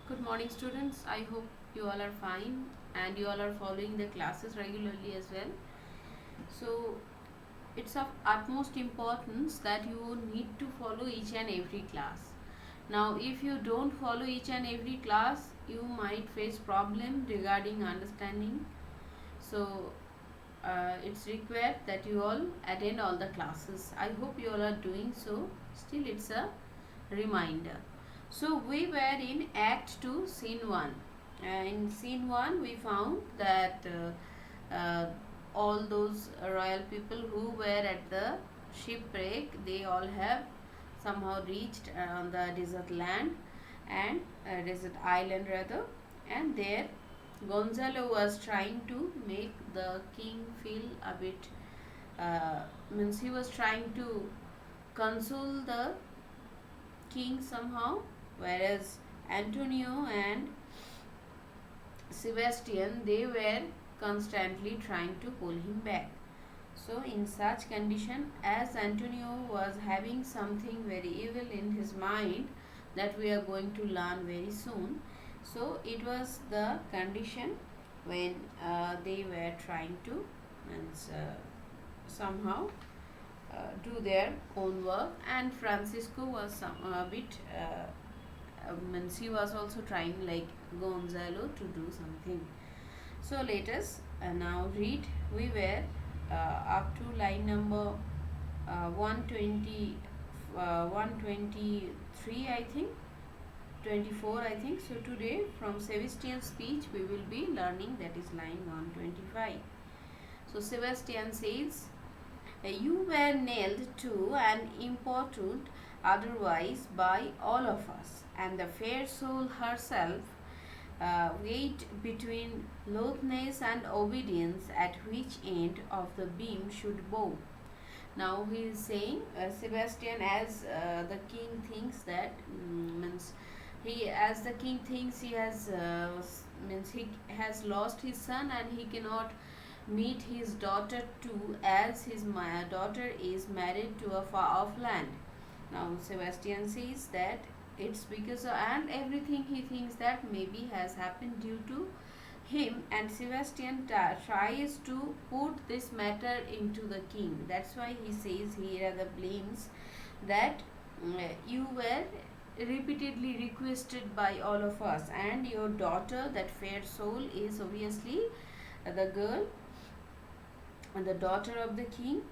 Good morning, students. I hope you all are fine and you all are following the classes regularly as well. So, it's of utmost importance that you need to follow each and every class. Now, if you don't follow each and every class, you might face problem regarding understanding. So, it's required that you all attend all the classes. I hope you all are doing so. Still, it's a reminder. So we were in Act 2, Scene 1. In Scene 1, we found that all those royal people who were at the shipwreck, they all have somehow reached on the desert land and desert island rather, and there Gonzalo was trying to make the king feel a bit means he was trying to console the king somehow, whereas Antonio and Sebastian they were constantly trying to pull him back. So in such condition, as Antonio was having something very evil in his mind that we are going to learn very soon, so it was the condition when they were trying to somehow do their own work, and Francisco was a bit means he was also trying like Gonzalo to do something. So let us now read. We were up to line number 120, 123 I think, 24 I think. So today from Sebastian's speech we will be learning, that is line 125. So Sebastian says, you were nailed to and importuned otherwise by all of us, and the fair soul herself weighed between loathness and obedience, at which end of the beam should bow. Now he is saying, Sebastian, as the king thinks that means he, as the king thinks he has means he has lost his son and he cannot meet his daughter too, as his daughter is married to a far off land. Now Sebastian says that it's because of, and everything he thinks that maybe has happened due to him, and Sebastian tries to put this matter into the king. That's why he says here are the blames that you were repeatedly requested by all of us, and your daughter, that fair soul, is obviously the girl and the daughter of the king.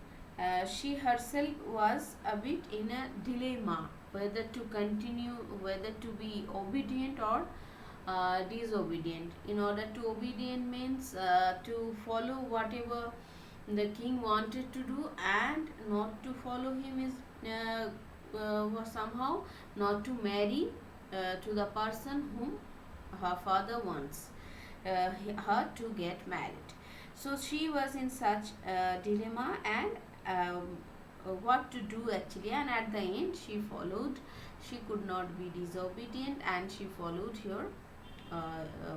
She herself was a bit in a dilemma whether to continue, whether to be obedient or disobedient. In order to obedient means to follow whatever the king wanted to do, and not to follow him is somehow not to marry to the person whom her father wants her to get married. So she was in such a dilemma, and what to do actually, and at the end she followed, she could not be disobedient and she followed your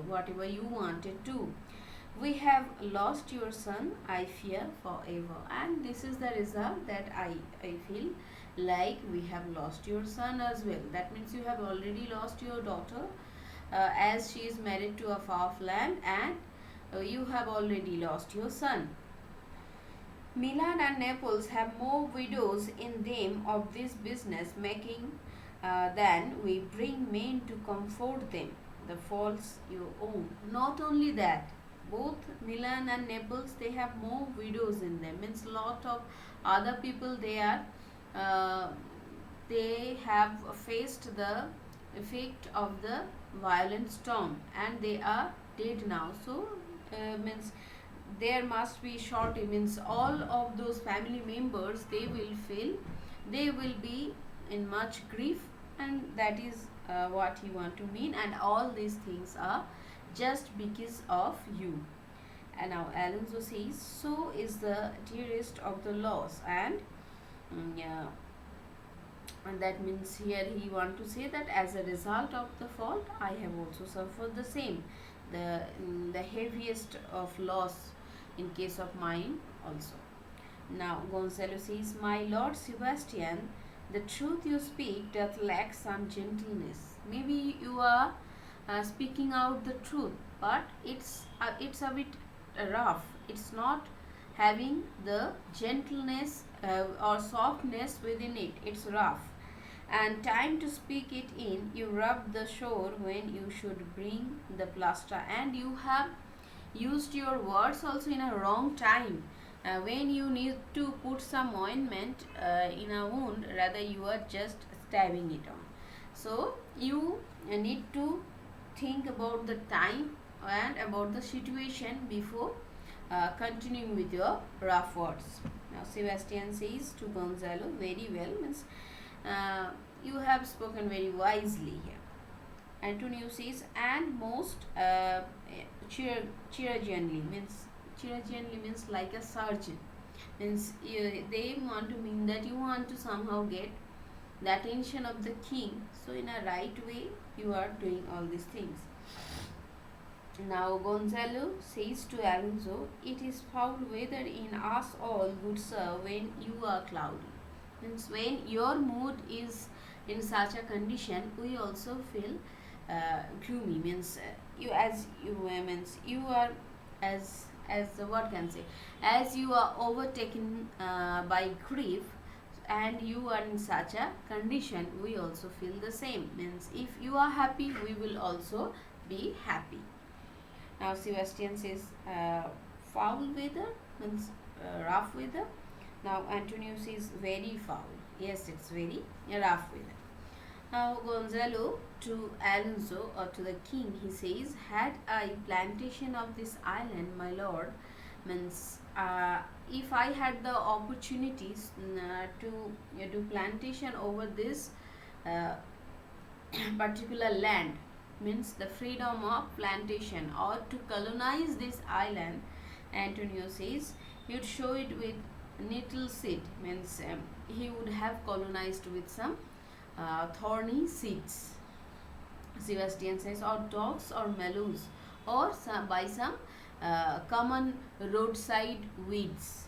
whatever you wanted to. We have lost your son, I fear, forever. And this is the result that I feel like we have lost your son as well. That means you have already lost your daughter, as she is married to a far off land, and you have already lost your son. Milan and Naples have more widows in them of this business making than we bring men to comfort them. The faults you own. Not only that, both Milan and Naples, they have more widows in them. Means lot of other people uh, they have faced the effect of the violent storm and they are dead now. So means there must be shortage, means all of those family members, they will feel, they will be in much grief, and that is what he want to mean, and all these things are just because of you. And now Alonso says, so is the dearest of the loss, and yeah, and that means here he want to say that as a result of the fault I have also suffered the same, the heaviest of loss in case of mine also. Now Gonzalo says, my lord Sebastian, the truth you speak doth lack some gentleness. Maybe you are speaking out the truth, but it's a bit rough. It's not having the gentleness or softness within it. It's rough. And time to speak it in, you rub the shore when you should bring the plaster, and you have used your words also in a wrong time. When you need to put some ointment in a wound, rather you are just stabbing it on. So you need to think about the time and about the situation before continuing with your rough words. Now Sebastian says to Gonzalo, very well, means you have spoken very wisely here. Antonio says, and most chirurgianly, means chirurgianly means like a surgeon, means they want to mean that you want to somehow get the attention of the king, so in a right way you are doing all these things. Now Gonzalo says to Alonso, it is foul weather in us all, good sir, when you are cloudy. Means when your mood is in such a condition, we also feel gloomy. Means you are as what can say, as you are overtaken by grief, and you are in such a condition, we also feel the same. Means if you are happy, we will also be happy. Now Sebastian says foul weather means rough weather. Now Antonio says very foul. Yes, it's very rough weather. Now Gonzalo to Alonso or to the king, he says, had I plantation of this island, my lord, means if I had the opportunities to do plantation over this uh, particular land, means the freedom of plantation, or to colonize this island, Antonio says, you'd show it with nettle seed, means he would have colonized with some thorny seeds. Sebastian says, or dogs or mallows, or by some common roadside weeds.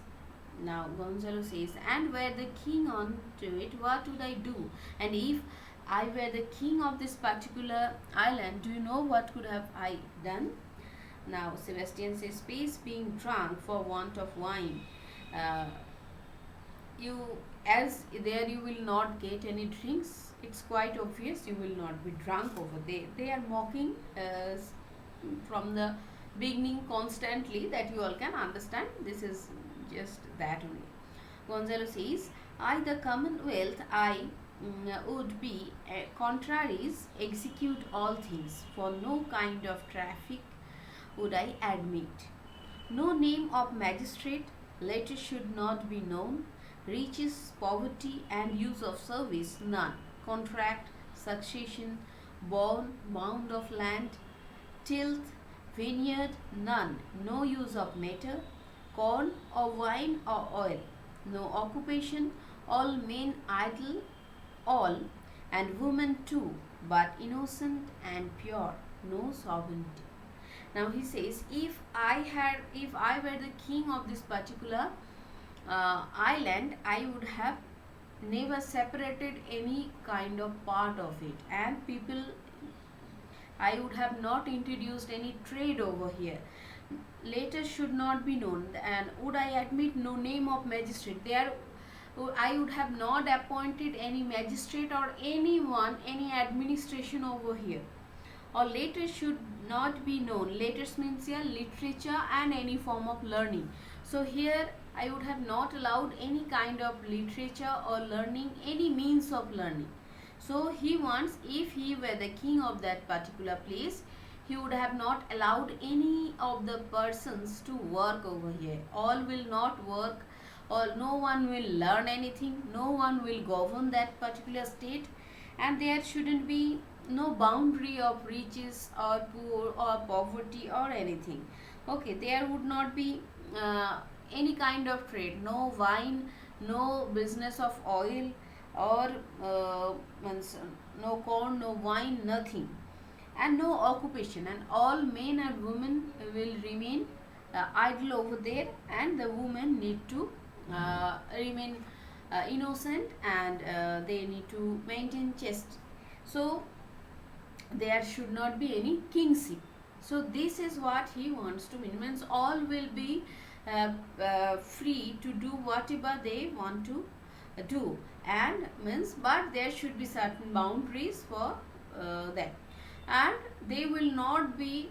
Now Gonzalo says, and were the king on to it, what would I do? And if I were the king of this particular island, do you know what could have I done? Now Sebastian says, space being drunk for want of wine. You as there you will not get any drinks. It's quite obvious you will not be drunk over there. They are mocking from the beginning constantly, that you all can understand. This is just that only. Gonzalo says, I the commonwealth I would be contraries execute all things, for no kind of traffic would I admit. No name of magistrate, letter should not be known, riches, poverty, and use of service, none. Contract, succession, bond, bound of land, tilth, vineyard, none. No use of matter, corn or wine or oil. No occupation, all men idle, all, and women too, but innocent and pure, no sovereignty. Now he says, if I were the king of this particular island, I would have never separated any kind of part of it, and people, I would have not introduced any trade over here. Later should not be known, and would I admit no name of magistrate. There I would have not appointed any magistrate or anyone, any administration over here. Or later should not be known. Letters means here literature and any form of learning. So here I would have not allowed any kind of literature or learning, any means of learning. So he wants, if he were the king of that particular place, he would have not allowed any of the persons to work over here. All will not work, or no one will learn anything, no one will govern that particular state, and there shouldn't be no boundary of riches or poor or poverty or anything. Okay, there would not be any kind of trade, no wine, no business of oil, or no corn, no wine, nothing, and no occupation, and all men and women will remain idle over there, and the women need to remain innocent, and they need to maintain chaste. So there should not be any kingship. So this is what he wants to mean. Means all will be free to do whatever they want to do, and means but there should be certain boundaries for them, and they will not be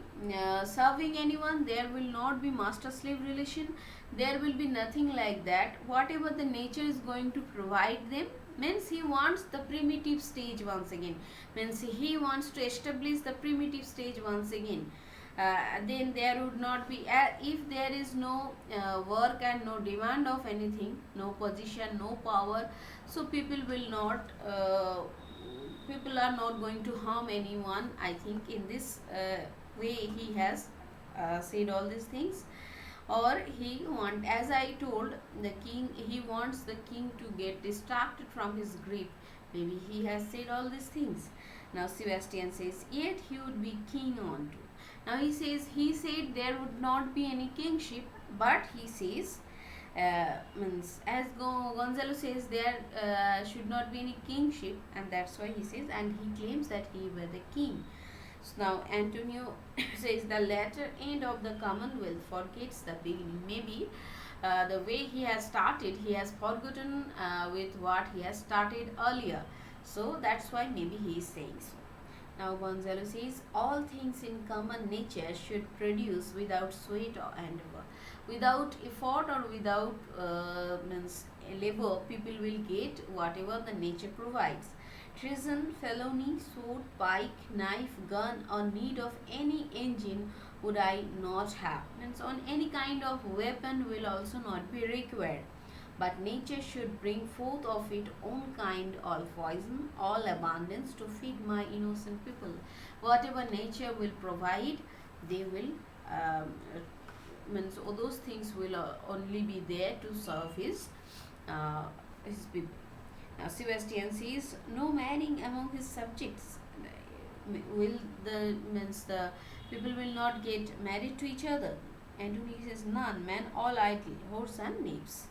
serving anyone. There will not be master slave relation. There will be nothing like that. Whatever the nature is going to provide them, means he wants the primitive stage once again. Means he wants to establish the primitive stage once again. Then there would not be, if there is no work and no demand of anything, no position, no power, so people will not people are not going to harm anyone. I think in this way he has said all these things. Or he want, as I told, the king, he wants the king to get distracted from his grief. Maybe he has said all these things. Now Sebastian says, yet he would be king on to. Now he says, he said there would not be any kingship, but he says, means as Gonzalo says, there should not be any kingship, and that's why he says, and he claims that he were the king. So now Antonio says the latter end of the Commonwealth forgets the beginning. Maybe the way he has started, he has forgotten with what he has started earlier. So that's why maybe he is saying so. Now Gonzalo says, all things in common nature should produce without sweat or endeavor. Without effort or without means labor, people will get whatever the nature provides. Treason, felony, sword, pike, knife, gun, or need of any engine would I not have. Means on any kind of weapon will also not be required. But nature should bring forth of its own kind all poison, all abundance to feed my innocent people. Whatever nature will provide, they will means all those things will only be there to serve his people. Now Sebastian says, no manning among his subjects. Will the means the people will not get married to each other. Antony says, none, man, all idle, horse and knaves.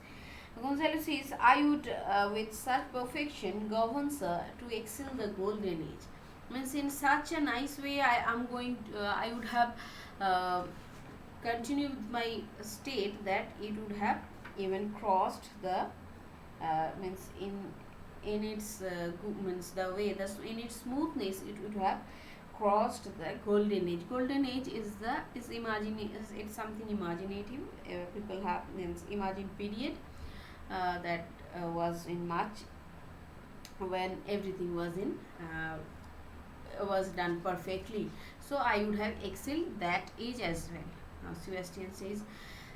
Gonzalo says, I would with such perfection govern, sir, to excel the golden age. Means in such a nice way I would have continued my state that it would have even crossed the means in its means the way the in its smoothness it would have crossed the golden age. Golden age is it's something imaginative. People have means imagined period that was in March, when everything was done perfectly. So I would have excelled that age as well. Now Sebastian says,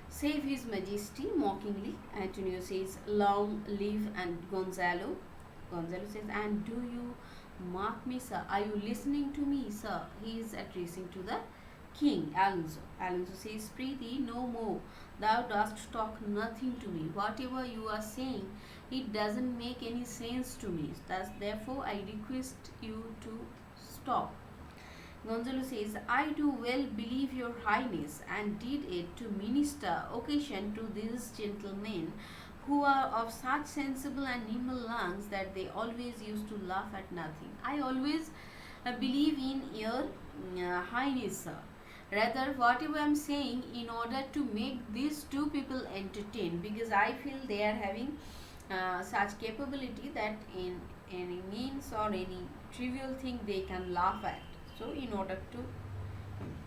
save his majesty mockingly. Antonio says, long live and Gonzalo. Gonzalo says, and do you mark me, sir? Are you listening to me, sir? He is addressing to the king, Alonso. Alonso says, Preeti, no more. Thou dost talk nothing to me. Whatever you are saying, it doesn't make any sense to me. Thus, therefore, I request you to stop. Gonzalo says, I do well believe your highness, and did it to minister occasion to these gentlemen who are of such sensible and nimble lungs that they always used to laugh at nothing. I always believe in your highness, sir. Rather, whatever I am saying, in order to make these two people entertain, because I feel they are having such capability that in any means or any trivial thing they can laugh at. So, in order to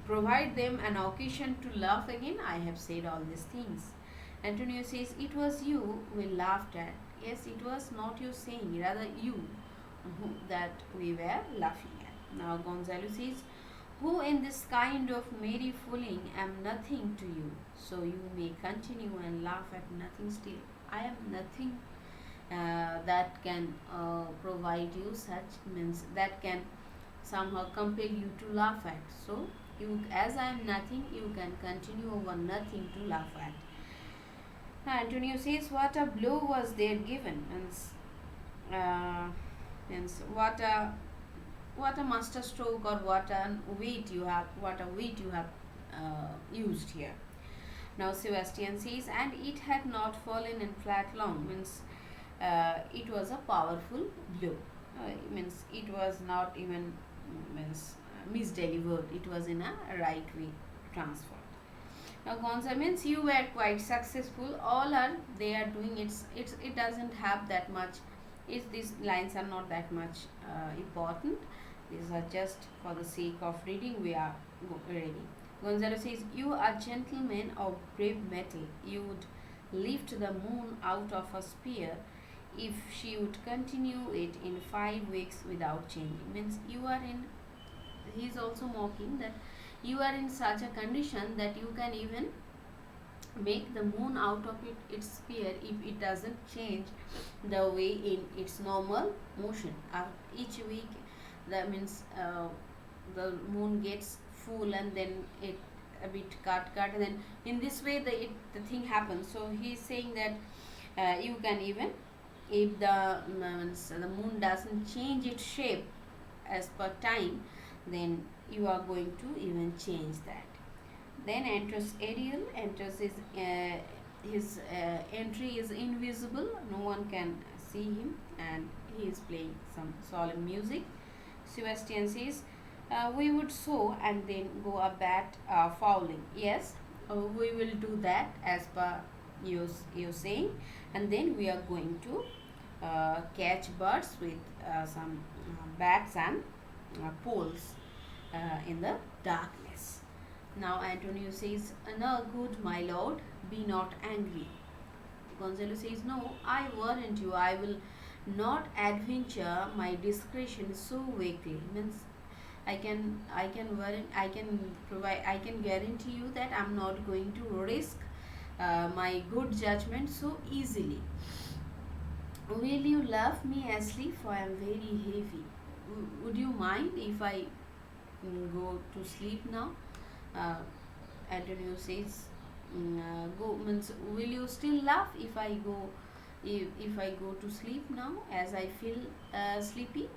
provide them an occasion to laugh again, I have said all these things. Antonio says, it was you we laughed at. Yes, it was not you saying, rather you that we were laughing at. Now Gonzalo says, who in this kind of merry fooling am nothing to you, so you may continue and laugh at nothing still. I am nothing that can provide you such means that can somehow compel you to laugh at. So you, as I am nothing, you can continue over nothing to laugh at. Antonio says, what a blow was there given, and what a master stroke, or what a weight you have used here. Now Sebastian says, and it had not fallen in flat long, means it was a powerful blow. Means it was not even means misdelivered. It was in a right way transferred. Now Gonza means you were quite successful. All are they are doing it doesn't have that much. These lines are not that much important. These are just for the sake of reading. We are reading. Gonzalo says, "You are gentlemen of brave metal. You would lift the moon out of a spear if she would continue it in 5 weeks without changing." Means you are in. He is also mocking that you are in such a condition that you can even make the moon out of its sphere if it doesn't change the way in its normal motion. Each week, that means the moon gets full and then it a bit cut and then in this way the thing happens. So he is saying that you can even, if the moon doesn't change its shape as per time, then you are going to even change that. Then enters Ariel. Enters his entry is invisible. No one can see him, and he is playing some solemn music. Sebastian says, "We would sow and then go a bat fowling." Yes, we will do that as per you saying, and then we are going to catch birds with some bats and poles in the darkness. Now Antonio says, "No, good, my lord, be not angry." Gonzalo says, "No, I warrant you, I will not adventure my discretion so weakly." Means I can guarantee you that I'm not going to risk my good judgment so easily. "Will you love me asleep? For I am very heavy." Would you mind if I go to sleep now? uh, Antonio says, "Go means will you still laugh if I go to sleep now as I feel sleepy?"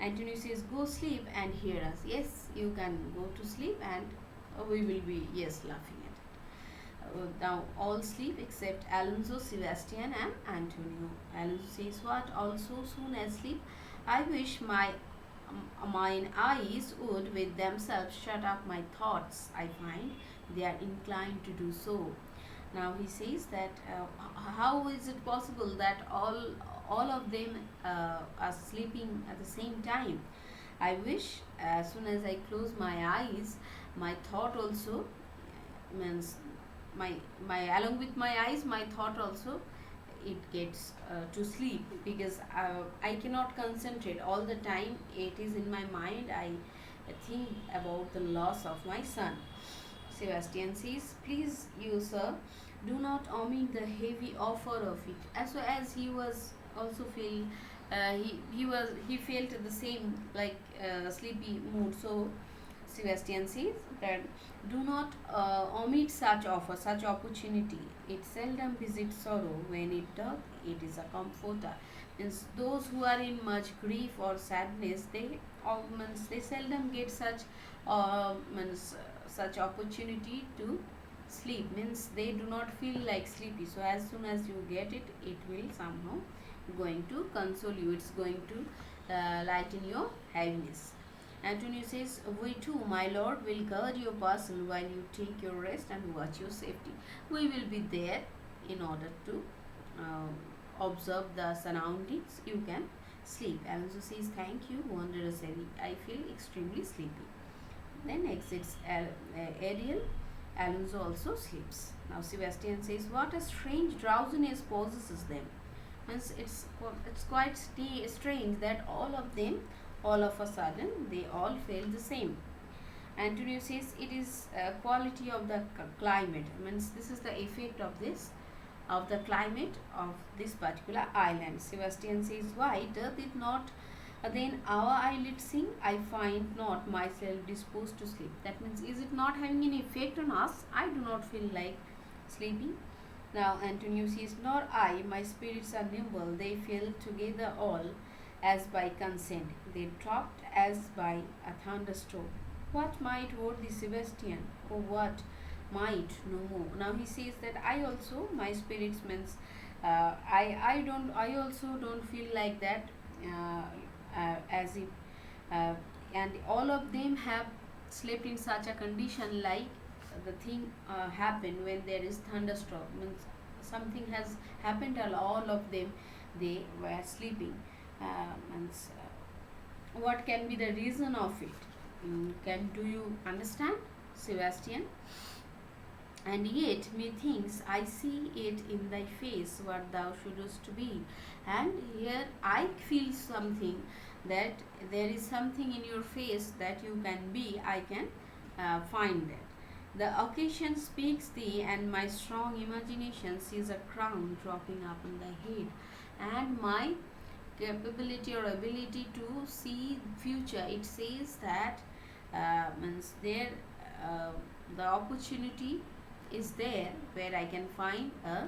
Antonio says, "Go sleep and hear us." Yes, you can go to sleep and we will be, yes, laughing at it. Now all sleep except Alonso, Sebastian and Antonio. Alonso says, "What, also soon asleep? I wish mine eyes would with themselves shut up my thoughts. I find they are inclined to do so." Now he says that how is it possible that all of them are sleeping at the same time? I wish as soon as I close my eyes, my thought also means my along with my eyes, my thought also it gets to sleep, because I cannot concentrate all the time. It is in my mind. I think about the loss of my son. Sebastian says, "Please, you sir, do not omit the heavy offer of it." As he was also feel, he felt the same like sleepy mood. So Sebastian says that do not omit such offer, such opportunity. It seldom visits sorrow. When it doth, it is a comforter. Means those who are in much grief or sadness, they seldom get such opportunity to sleep. Means they do not feel like sleepy. So as soon as you get it, it will somehow going to console you. It's going to lighten your heaviness. Antonio says, "We too, my lord, will guard your person while you take your rest and watch your safety." We will be there in order to observe the surroundings. You can sleep. Alonso says, "Thank you, wondrous Eddie. I feel extremely sleepy." Then exits Ariel. Alonso also sleeps. Now Sebastian says, "What a strange drowsiness possesses them." Means it's quite strange that all of them, all of a sudden, they all feel the same. Antonio says it is a quality of the climate. Means this is the effect of the climate of this particular island. Sebastian says, "Why doth it not then our eyelids sing? I find not myself disposed to sleep." That means, is it not having any effect on us? I do not feel like sleeping. Now Antonio says, "Nor I, my spirits are nimble, they fell together all as by consent, they dropped as by a thunderstroke. What might worthy Sebastian? Oh, what might no more." Now he says that I also, my spirits means I also don't feel like that, as if and all of them have slept in such a condition, like the thing happened when there is thunderstorm, means something has happened, and all of them, they were sleeping. Means what can be the reason of it? Can do you understand, Sebastian? And yet methinks I see it in thy face what thou shouldest be. And here I feel something, that there is something in your face that you can be, I can find that. The occasion speaks thee, and my strong imagination sees a crown dropping upon thy head, and my capability or ability to see future, it says that means there uh, the opportunity is there where I can find a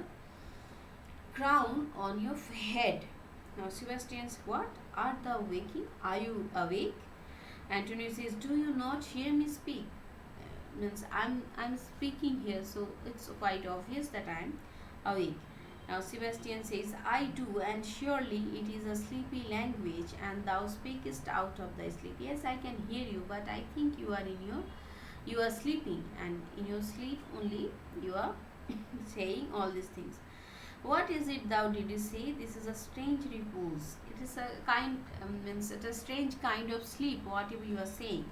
crown on your head. Now Sebastian says, what? Art thou waking? Are you awake? Antonio says, do you not hear me speak? Means I'm speaking here, so it's quite obvious that I'm awake. Now Sebastian says, I do, and surely it is a sleepy language, and thou speakest out of thy sleep. Yes, I can hear you, but I think you are sleeping, and in your sleep only you are saying all these things. What is it thou didst say? This is a strange repose. It is a kind, means it a strange kind of sleep, whatever you are saying.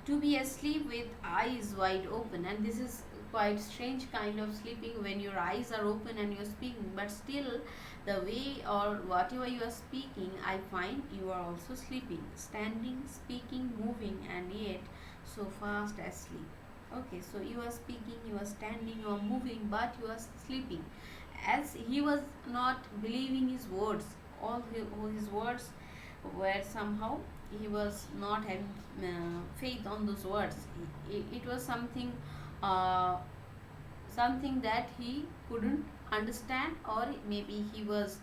To be asleep with eyes wide open, and this is quite strange kind of sleeping when your eyes are open and you're speaking, but still the way or whatever you are speaking, I find you are also sleeping, standing, speaking, moving, and yet so fast asleep. Okay, so you are speaking, you are standing, you are moving, but you are sleeping. As he was not believing his words, all his words were somehow, he was not having faith on those words. It was something uh, something that he couldn't understand, or maybe he was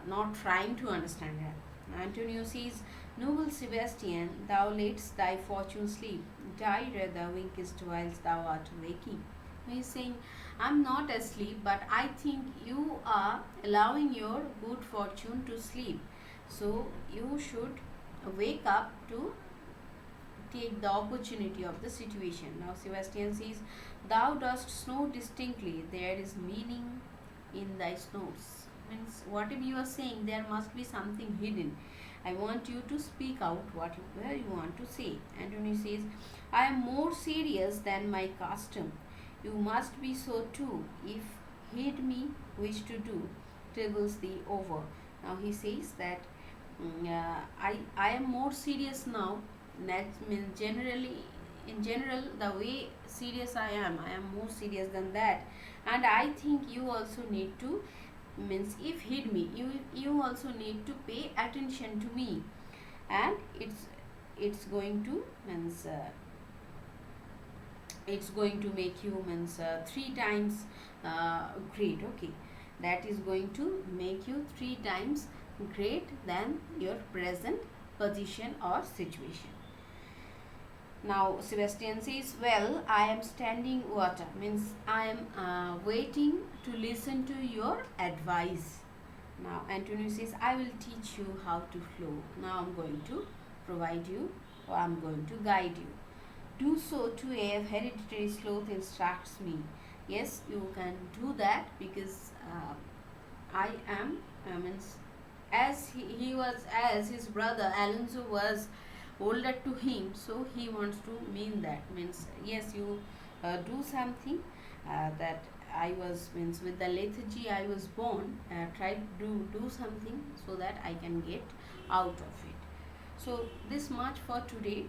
not trying to understand it. Antonio says, noble Sebastian, thou latest thy fortune sleep, die rather winkest whilst thou art waking. He is saying, I'm not asleep, but I think you are allowing your good fortune to sleep. So you should wake up to take the opportunity of the situation. Now Sebastian says, thou dost know distinctly, there is meaning in thy snores. Means whatever you are saying, there must be something hidden. I want you to speak out whatever you want to say. Anthony says, I am more serious than my custom. You must be so too, if heed me wish to do, troubles thee over. Now he says that I am more serious now. That means generally, in general, the way serious I am more serious than that. And I think you also need to, means if heed me, you also need to pay attention to me, and it's going to means it's going to make you means three times great. Okay, that is going to make you three times great than your present position or situation. Now Sebastian says, well, I am standing water, means I am waiting to listen to your advice. Now Antonio says, I will teach you how to flow. Now I'm going to provide you, or I'm going to guide you. Do so too, a hereditary sloth instructs me. Yes, you can do that, because I am, means as he was, as his brother Alonso was older to him, so he wants to mean that, means yes, you do something that I was, means with the lethargy I was born, try to do something so that I can get out of it. So this much for today.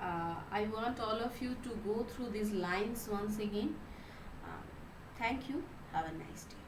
I want all of you to go through these lines once again. Thank you. Have a nice day.